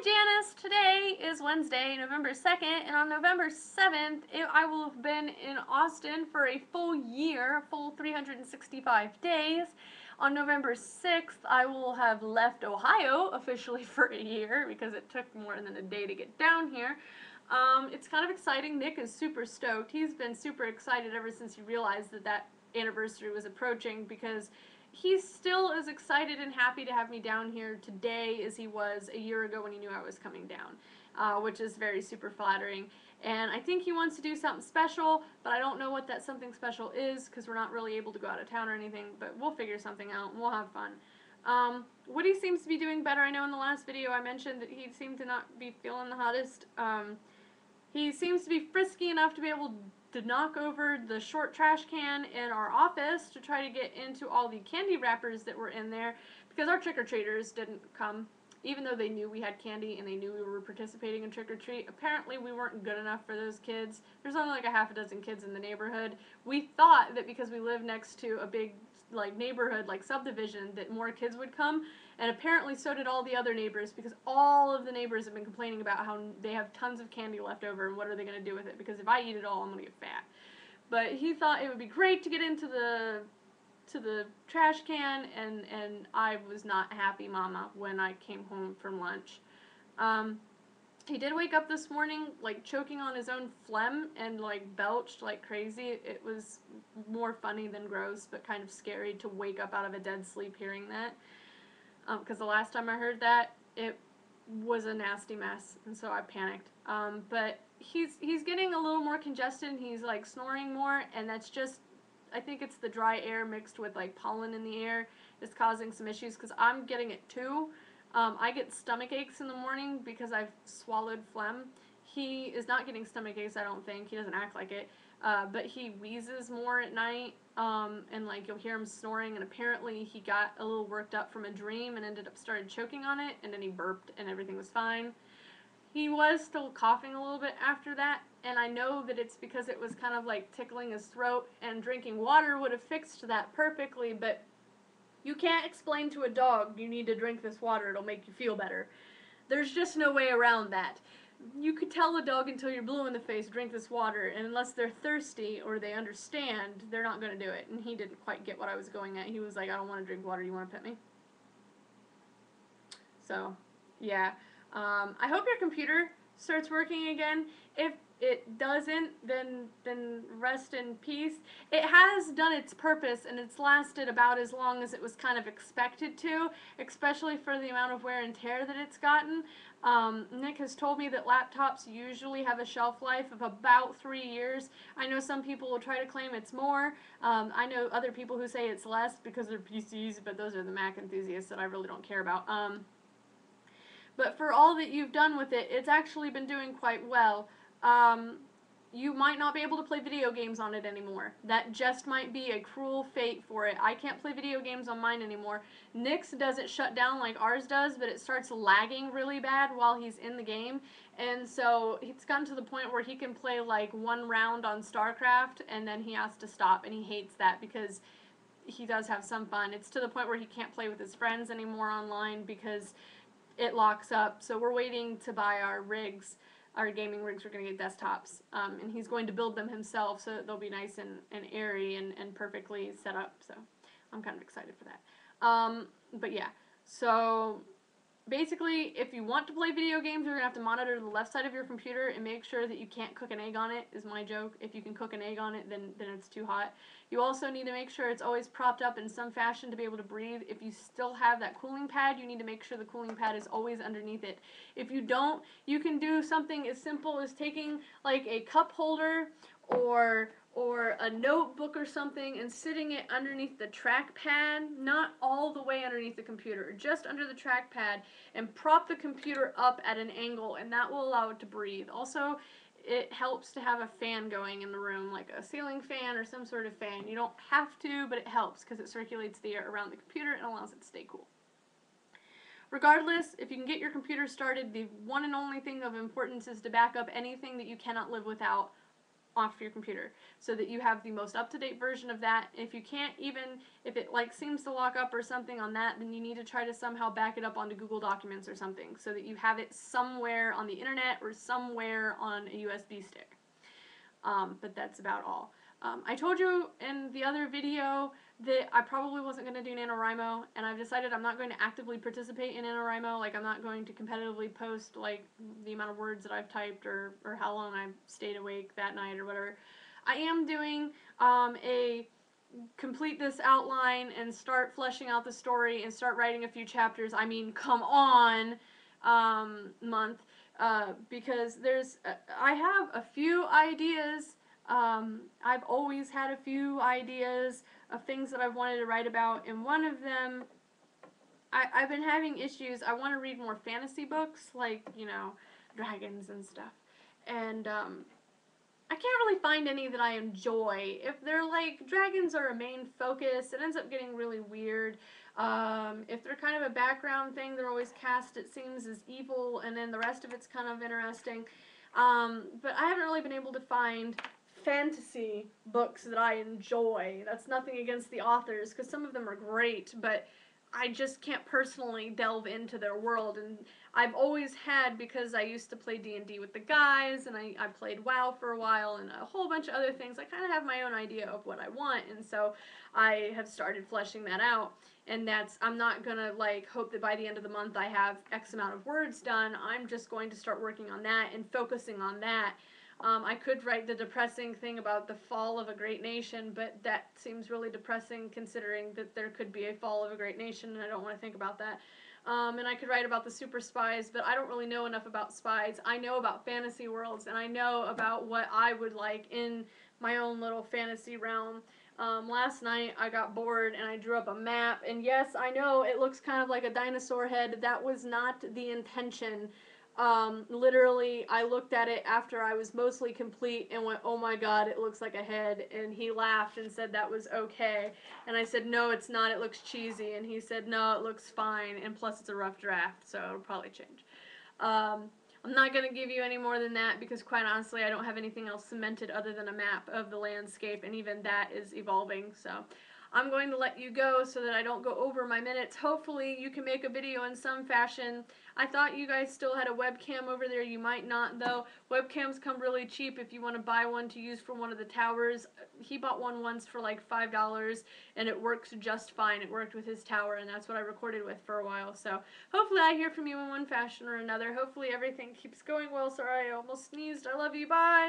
Janice! Today is Wednesday, November 2nd, and on November 7th, I will have been in Austin for a full year, full 365 days. On November 6th, I will have left Ohio officially for a year because it took more than a day to get down here. It's kind of exciting. Nick is super stoked. He's been super excited ever since he realized that anniversary was approaching because he's still as excited and happy to have me down here today as he was a year ago when he knew I was coming down, which is very super flattering. And I think he wants to do something special, but I don't know what that something special is because we're not really able to go out of town or anything, but we'll figure something out and we'll have fun. Woody seems to be doing better. I know in the last video I mentioned that he seemed to not be feeling the hottest. He seems to be frisky enough to be able to knock over the short trash can in our office to try to get into all the candy wrappers that were in there because our trick-or-treaters didn't come. Even though they knew we had candy and they knew we were participating in trick-or-treat, apparently we weren't good enough for those kids. There's only like a half a dozen kids in the neighborhood. We thought that because we live next to a big neighborhood, subdivision, that more kids would come, and apparently so did all the other neighbors because all of the neighbors have been complaining about how they have tons of candy left over and what are they going to do with it, because if I eat it all, I'm going to get fat. But he thought it would be great to get into the trash can, and I was not happy mama when I came home from lunch. He did wake up this morning, choking on his own phlegm and, belched like crazy. It was more funny than gross, but kind of scary to wake up out of a dead sleep hearing that. Because the last time I heard that, it was a nasty mess, and so I panicked. But he's getting a little more congested, and he's, snoring more, and that's just, I think it's the dry air mixed with, pollen in the air is causing some issues, because I'm getting it too. I get stomach aches in the morning because I've swallowed phlegm. He is not getting stomach aches, I don't think. He doesn't act like it. But he wheezes more at night, and you'll hear him snoring, and apparently he got a little worked up from a dream and started choking on it, and then he burped and everything was fine. He was still coughing a little bit after that, and I know that it's because it was kind of tickling his throat, and drinking water would have fixed that perfectly, but you can't explain to a dog, you need to drink this water, it'll make you feel better. There's just no way around that. You could tell a dog until you're blue in the face, drink this water, and unless they're thirsty or they understand, they're not going to do it. And he didn't quite get what I was going at. He was like, I don't want to drink water, you want to pet me? So, yeah. I hope your computer starts working again. If it doesn't, then rest in peace. It has done its purpose, and it's lasted about as long as it was kind of expected to, especially for the amount of wear and tear that it's gotten. Nick has told me that laptops usually have a shelf life of about 3 years. I know some people will try to claim it's more. I know other people who say it's less because they're PCs, but those are the Mac enthusiasts that I really don't care about. But for all that you've done with it, it's actually been doing quite well. You might not be able to play video games on it anymore. That just might be a cruel fate for it. I can't play video games on mine anymore. Nick's doesn't shut down like ours does, but it starts lagging really bad while he's in the game. And so it's gotten to the point where he can play one round on StarCraft and then he has to stop, and he hates that because he does have some fun. It's to the point where he can't play with his friends anymore online because it locks up. So we're waiting to buy our rigs, our gaming rigs. We're going to get desktops, and he's going to build them himself so that they'll be nice and airy and perfectly set up. So I'm kind of excited for that. But yeah, so basically, if you want to play video games, you're going to have to monitor the left side of your computer and make sure that you can't cook an egg on it, is my joke. If you can cook an egg on it, then it's too hot. You also need to make sure it's always propped up in some fashion to be able to breathe. If you still have that cooling pad, you need to make sure the cooling pad is always underneath it. If you don't, you can do something as simple as taking a cup holder or a notebook or something and sitting it underneath the trackpad, not all the way underneath the computer, just under the trackpad, and prop the computer up at an angle, and that will allow it to breathe. Also, it helps to have a fan going in the room, like a ceiling fan or some sort of fan. You don't have to, but it helps because it circulates the air around the computer and allows it to stay cool. Regardless, if you can get your computer started, the one and only thing of importance is to back up anything that you cannot live without off your computer so that you have the most up-to-date version of that. If you can't, even if it like seems to lock up or something on that, then you need to try to somehow back it up onto Google Documents or something so that you have it somewhere on the internet or somewhere on a USB stick. But that's about all. I told you in the other video that I probably wasn't going to do NaNoWriMo, and I've decided I'm not going to actively participate in NaNoWriMo. Like, I'm not going to competitively post, like, the amount of words that I've typed or how long I stayed awake that night or whatever. I am doing a complete this outline and start fleshing out the story and start writing a few chapters. I mean, come on, month. Because I have a few ideas. I've always had a few ideas of things that I've wanted to write about, and one of them, I've been having issues. I want to read more fantasy books, like, you know, dragons and stuff, and I can't really find any that I enjoy. If they're like, dragons are a main focus, it ends up getting really weird. If they're kind of a background thing, they're always cast, it seems, as evil, and then the rest of it's kind of interesting. But I haven't really been able to find fantasy books that I enjoy. That's nothing against the authors, because some of them are great, but I just can't personally delve into their world, and I've always had, because I used to play D&D with the guys, and I played WoW for a while, and a whole bunch of other things. I kind of have my own idea of what I want, and so I have started fleshing that out, and I'm not gonna, like, hope that by the end of the month I have X amount of words done. I'm just going to start working on that and focusing on that. I could write the depressing thing about the fall of a great nation, but that seems really depressing considering that there could be a fall of a great nation, and I don't want to think about that. And I could write about the super spies, but I don't really know enough about spies. I know about fantasy worlds, and I know about what I would like in my own little fantasy realm. Last night I got bored and I drew up a map, and yes, I know it looks kind of like a dinosaur head. That was not the intention. Literally, I looked at it after I was mostly complete and went, oh my god, it looks like a head, and he laughed and said that was okay, and I said, no, it's not, it looks cheesy, and he said, no, it looks fine, and plus it's a rough draft, so it'll probably change. I'm not going to give you any more than that because, quite honestly, I don't have anything else cemented other than a map of the landscape, and even that is evolving, so I'm going to let you go so that I don't go over my minutes. Hopefully you can make a video in some fashion. I thought you guys still had a webcam over there. You might not, though. Webcams come really cheap if you want to buy one to use from one of the towers. He bought one once for like $5, and it works just fine. It worked with his tower, and that's what I recorded with for a while. So hopefully I hear from you in one fashion or another. Hopefully everything keeps going well. Sorry, I almost sneezed. I love you. Bye.